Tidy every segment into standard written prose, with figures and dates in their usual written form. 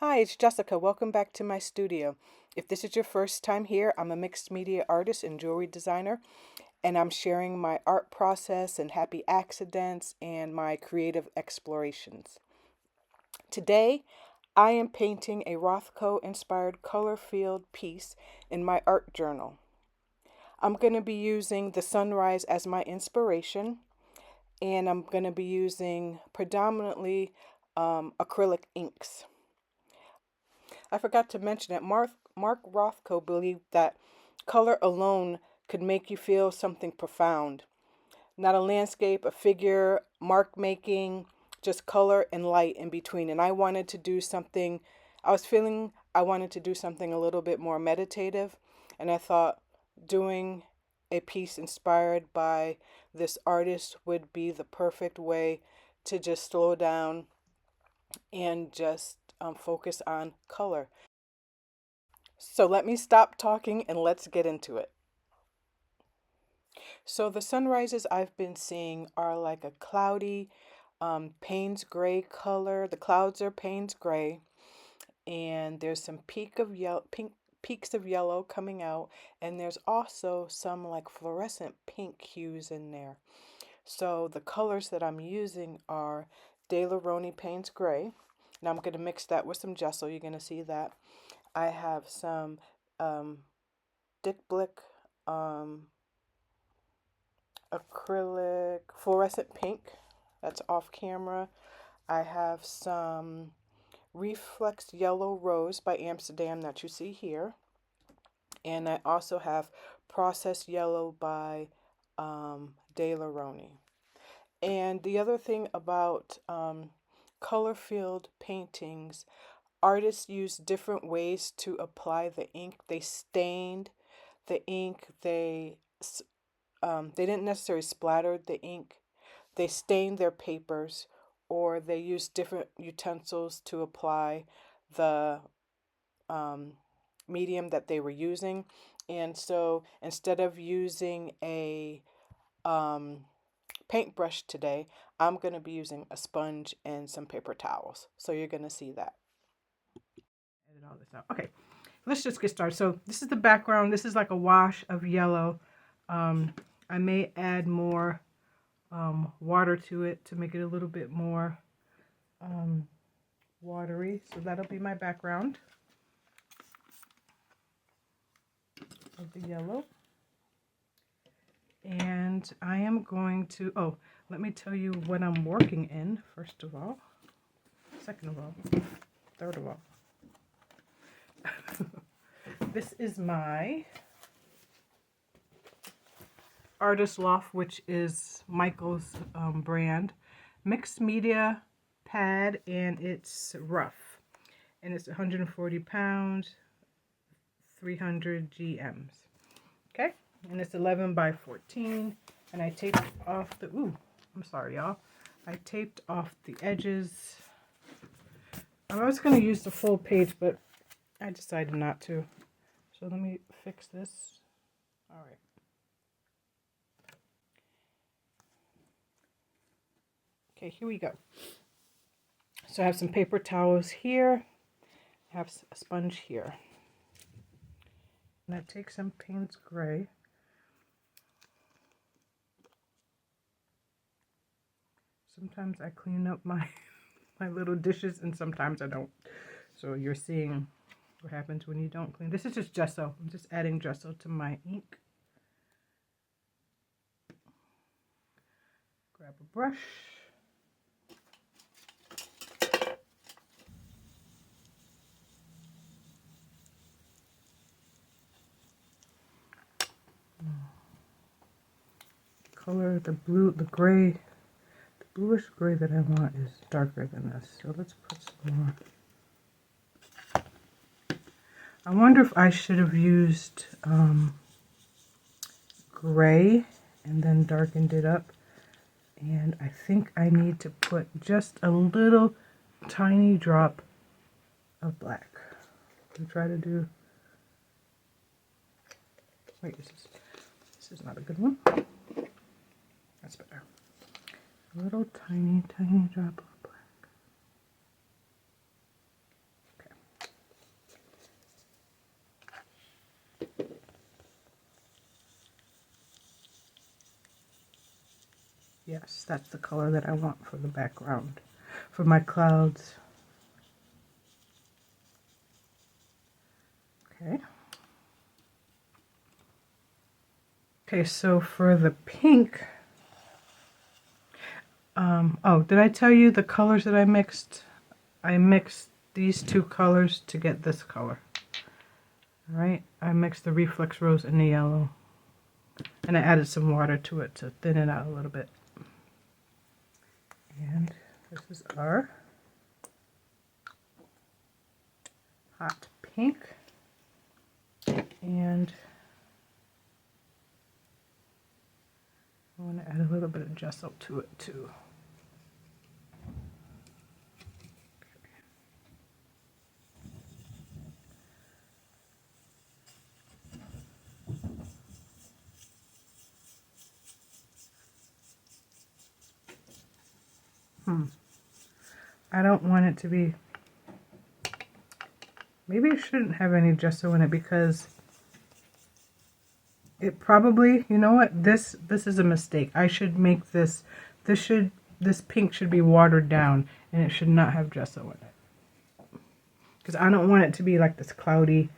Hi, it's Jessica. Welcome back to my studio. If this is your first time here, I'm a mixed media artist and jewelry designer, and I'm sharing my art process and happy accidents and my creative explorations. Today, I am painting a Rothko-inspired color field piece in my art journal. I'm going to be using the sunrise as my inspiration, and I'm going to be using predominantly acrylic inks. I forgot to mention that Mark Rothko believed that color alone could make you feel something profound. Not a landscape, a figure, mark making, just color and light in between. And I wanted to do something, I wanted to do something a little bit more meditative. And I thought doing a piece inspired by this artist would be the perfect way to just slow down and just focus on color. So let me stop talking and let's get into it. So the sunrises I've been seeing are like a cloudy Payne's gray color. The clouds are Payne's gray, and there's some peaks of yellow coming out, and there's also some like fluorescent pink hues in there. So the colors that I'm using are De La Roni Payne's gray. Now I'm going to mix that with some gesso. You're going to see that. I have some Dick Blick acrylic fluorescent pink. That's off camera. I have some reflex yellow rose by Amsterdam that you see here. And I also have processed yellow by De La Roni. And the other thing about color field paintings, artists use different ways to apply the ink. They stained the ink. They didn't necessarily splatter the ink. They stained their papers, or they used different utensils to apply the medium that they were using. And so instead of using a paintbrush today, I'm going to be using a sponge and some paper towels. So you're going to see that. Edit all this out. Okay, let's just get started. So this is the background. This is like a wash of yellow. I may add more water to it to make it a little bit more watery. So that'll be my background of the yellow. And I am going to, let me tell you what I'm working in, first of all, second of all, third of all. This is my Artist Loft, which is Michael's brand, mixed media pad, and it's rough. And it's 140 pounds, 300 GMs. Okay, and it's 11 by 14. And I taped off the, I'm sorry, y'all. I taped off the edges. I was going to use the full page, but I decided not to. So let me fix this. All right. Okay, here we go. So I have some paper towels here. I have a sponge here. And I take some Payne's gray. Sometimes I clean up my little dishes and sometimes I don't. So you're seeing what happens when you don't clean. This is just gesso. I'm just adding gesso to my ink. Grab a brush. Color, the blue, the gray, the bluish gray that I want is darker than this. So let's put some more. I wonder if I should have used gray and then darkened it up. And I think I need to put just a little tiny drop of black. To try to do. Wait, this is not a good one. That's better. A little tiny drop of black. Okay. Yes, that's the color that I want for the background, for my clouds. Okay. Okay, so for the pink, oh, did I tell you the colors that I mixed? I mixed these two colors to get this color. All right, I mixed the reflex rose and the yellow, and I added some water to it to thin it out a little bit. And this is our hot pink, and I want to add a little bit of gesso to it too. I don't want it to be, maybe it shouldn't have any gesso in it because it probably, you know what, this is a mistake. I should make this pink should be watered down and it should not have gesso in it. Because I don't want it to be like this cloudy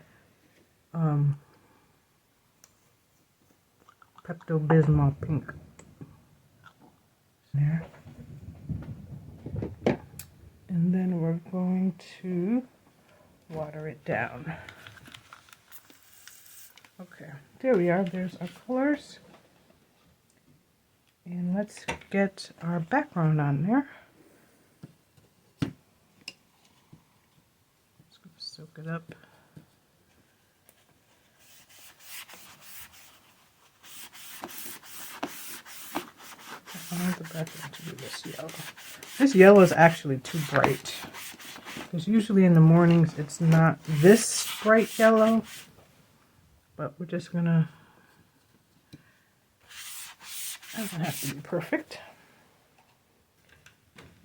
Pepto-Bismol pink. There. And then we're going to water it down. Okay, there we are. There's our colors. And let's get our background on there. Let's soak it up. I want the background to be this yellow. This yellow is actually too bright. Because usually in the mornings it's not this bright yellow. But we're just gonna, it doesn't have to be perfect.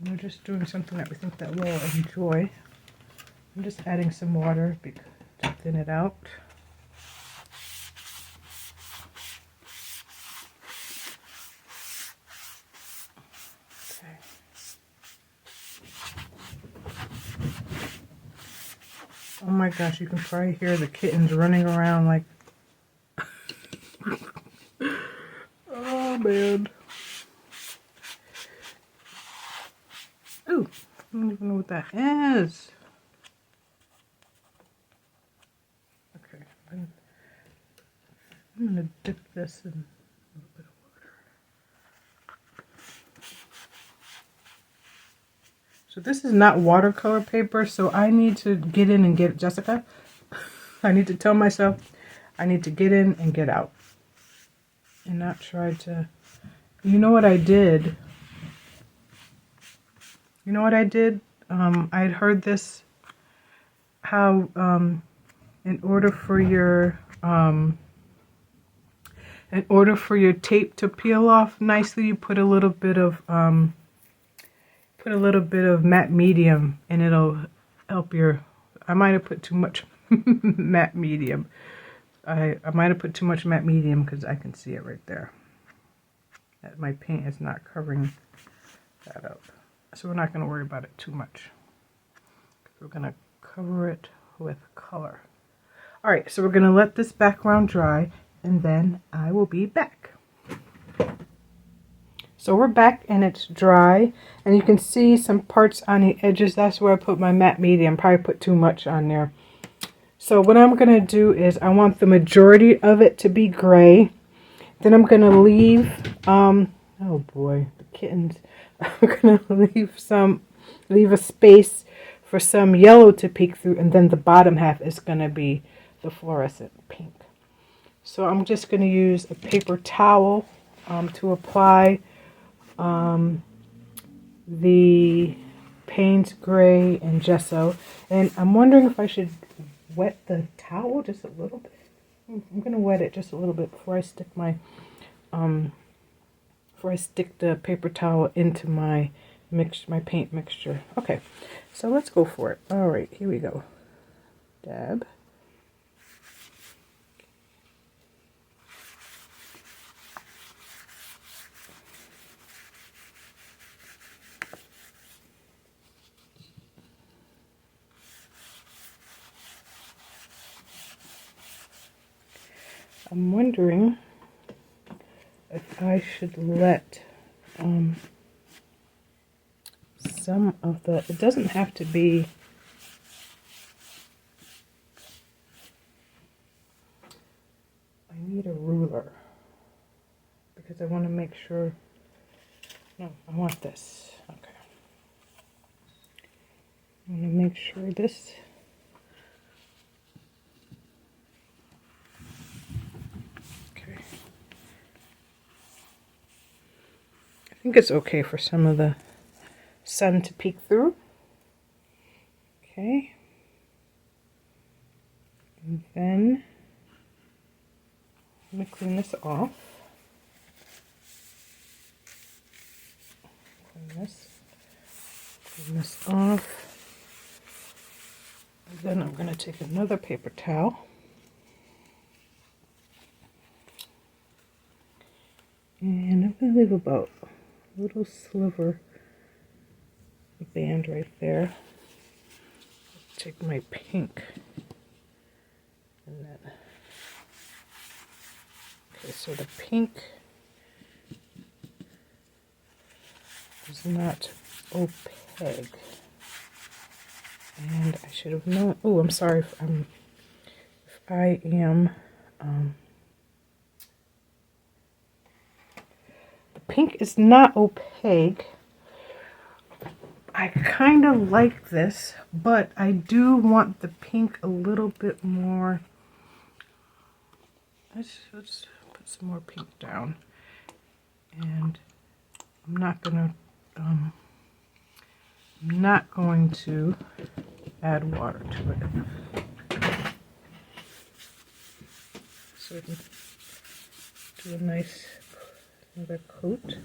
We're just doing something that we think that we'll enjoy. I'm just adding some water to thin it out. Okay. Oh my gosh, you can probably hear the kittens running around like, oh man. Ooh, I don't even know what that is. Okay, I'm gonna dip this in a little bit of water. So this is not watercolor paper, so I need to get in and get, Jessica, I need to tell myself I need to get in and get out. And not try to, you know what I did? You know what I did? I had heard this, how in order for your tape to peel off nicely, you put a little bit of matte medium, and it'll help your. I might have put too much matte medium. I might have put too much matte medium because I can see it right there. That my paint is not covering that up. So we're not going to worry about it too much. We're going to cover it with color. All right, so we're going to let this background dry, and then I will be back. So we're back and it's dry, and you can see some parts on the edges. That's where I put my matte medium. Probably put too much on there. So what I'm going to do is I want the majority of it to be gray. Then I'm going to leave, oh boy, the kittens. I'm going to leave a space for some yellow to peek through, and then the bottom half is going to be the fluorescent pink. So I'm just going to use a paper towel to apply the Payne's Gray and gesso. And I'm wondering if I should wet the towel just a little bit. I'm going to wet it just a little bit before I stick the paper towel into my paint mixture. Okay, so let's go for it. All right, here we go. Dab. I'm wondering if I should let some of the, it doesn't have to be, I need a ruler because I want to make sure, no, I want this, okay. I want to make sure this, okay. I think it's okay for some of the sun to peek through. Okay. And then let me clean this off. Clean this off. And then I'm going to take another paper towel. And I'm going to leave about a little sliver of band right there. Take my pink. And then, okay, so the pink is not opaque. And I should have known, oh, I'm sorry if I am, the pink is not opaque. I kind of like this, but I do want the pink a little bit more. Let's put some more pink down. And I'm not going to add water to it. So we can do a nice another coat.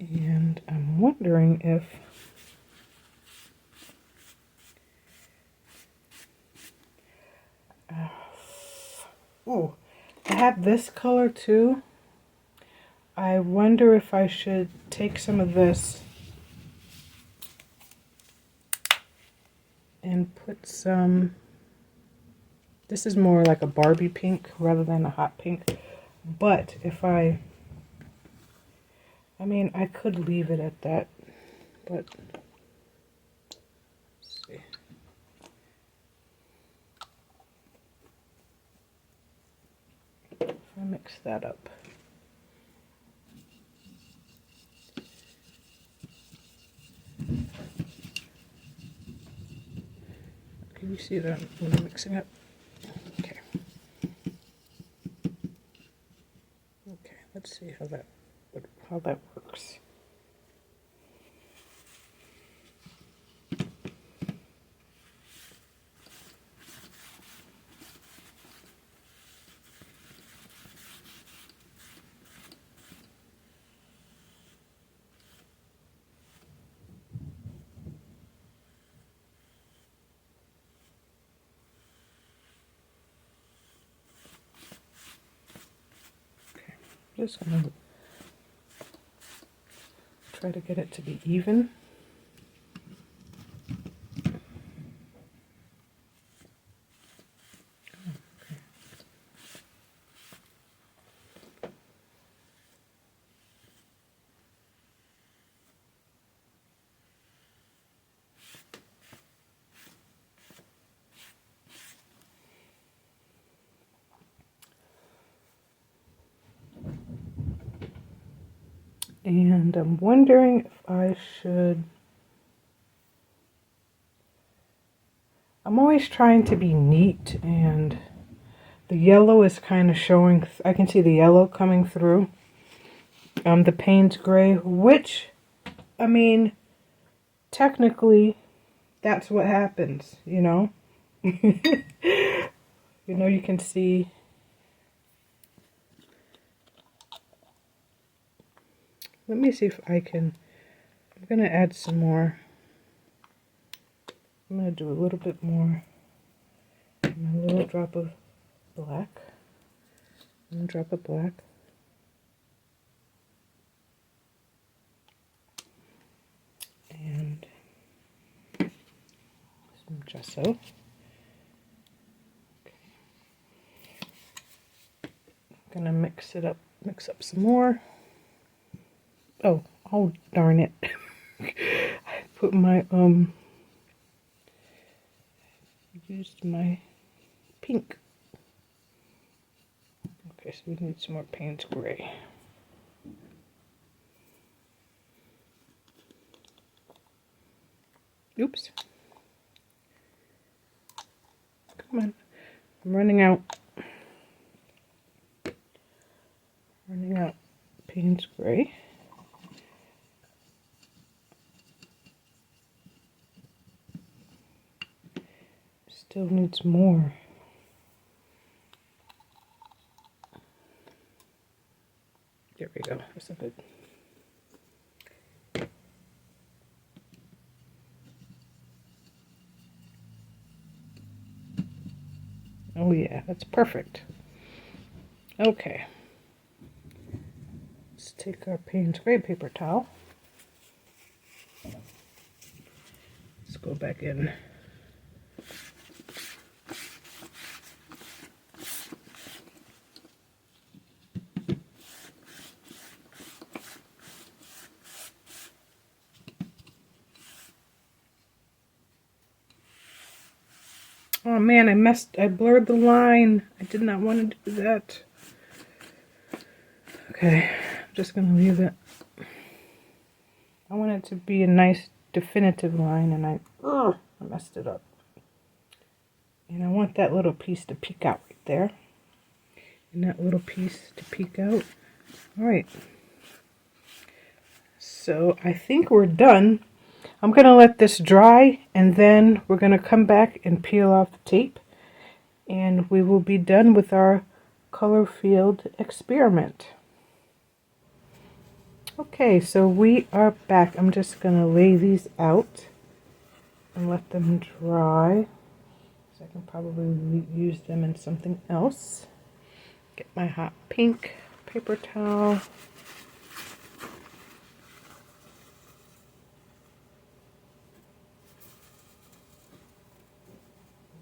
And I'm wondering if oh, I have this color too. I wonder if I should take some of this and put some, this is more like a Barbie pink rather than a hot pink, but if I mean, I could leave it at that, but let's see. If I mix that up. Can you see that when I'm mixing it? Okay. Okay, let's see how that works. Okay, I'm just gonna try to get it to be even. And I'm wondering if I should, I'm always trying to be neat, and the yellow is kind of showing, I can see the yellow coming through. The Payne's gray, which, I mean, technically, that's what happens, you know? You know, you can see. Let me see if I can, I'm going to add some more. I'm going to do a little bit more. A little drop of black. And a drop of black. some gesso. Gonna mix up some more. Oh darn it. I put my used my pink. Okay, so we need some more Payne's gray. Oops. Come on. I'm running out. Payne's gray. Still needs more. There we go. That's a good. Oh yeah, that's perfect. Okay. Let's take our Payne's gray paper towel. Let's go back in. Oh man, I blurred the line. I did not want to do that. Okay, I'm just gonna leave it. I want it to be a nice definitive line, and I messed it up. And I want that little piece to peek out right there. And that little piece to peek out. Alright. So I think we're done. I'm going to let this dry, and then we're going to come back and peel off the tape, and we will be done with our color field experiment. Okay, so we are back. I'm just going to lay these out and let them dry, so I can probably use them in something else. Get my hot pink paper towel.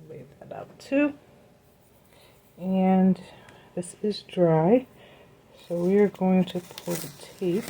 Lay that out too. And this is dry, so we are going to pull the tape.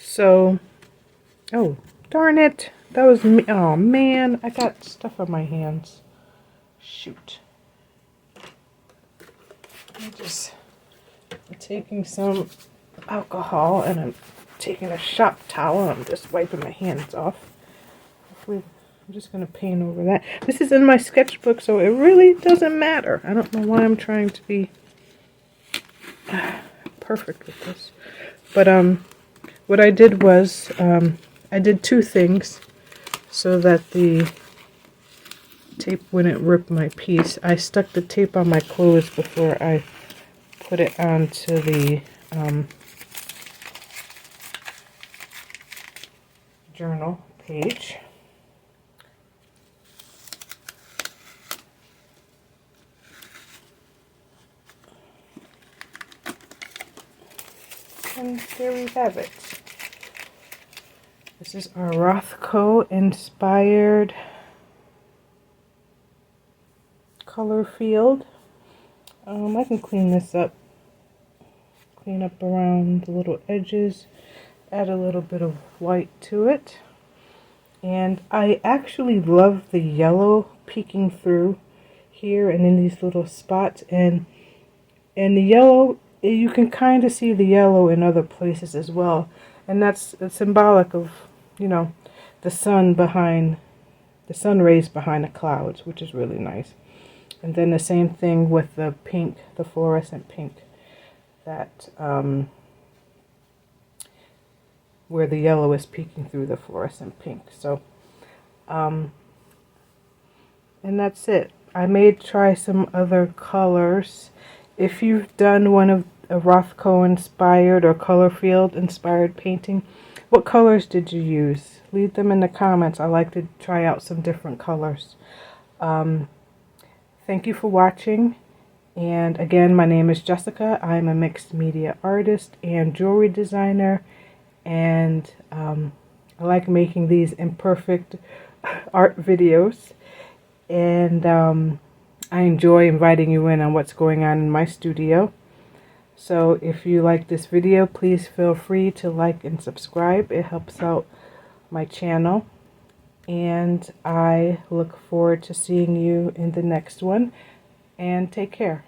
So, oh, darn it. That was me. Oh, man. I got stuff on my hands. Shoot. I'm taking some alcohol, and I'm taking a shop towel, and I'm just wiping my hands off. Hopefully, I'm just going to paint over that. This is in my sketchbook, so it really doesn't matter. I don't know why I'm trying to be perfect with this. But, what I did was, I did two things so that the tape wouldn't rip my piece. I stuck the tape on my clothes before I put it onto the journal page. And there we have it. This is our Rothko-inspired color field. I can clean this up. Clean up around the little edges. Add a little bit of white to it. And I actually love the yellow peeking through here and in these little spots. And the yellow, you can kind of see the yellow in other places as well. And that's symbolic of, you know, the sun rays behind the clouds, which is really nice. And then the same thing with the pink, the fluorescent pink, that where the yellow is peeking through the fluorescent pink. So, and that's it. I may try some other colors. If you've done one of a Rothko-inspired or color field inspired painting. What colors did you use? Leave them in the comments. I like to try out some different colors. Thank you for watching. And again, my name is Jessica. I'm a mixed media artist and jewelry designer. And I like making these imperfect art videos. And I enjoy inviting you in on what's going on in my studio. So if you like this video, please feel free to like and subscribe. It helps out my channel. And I look forward to seeing you in the next one. And take care.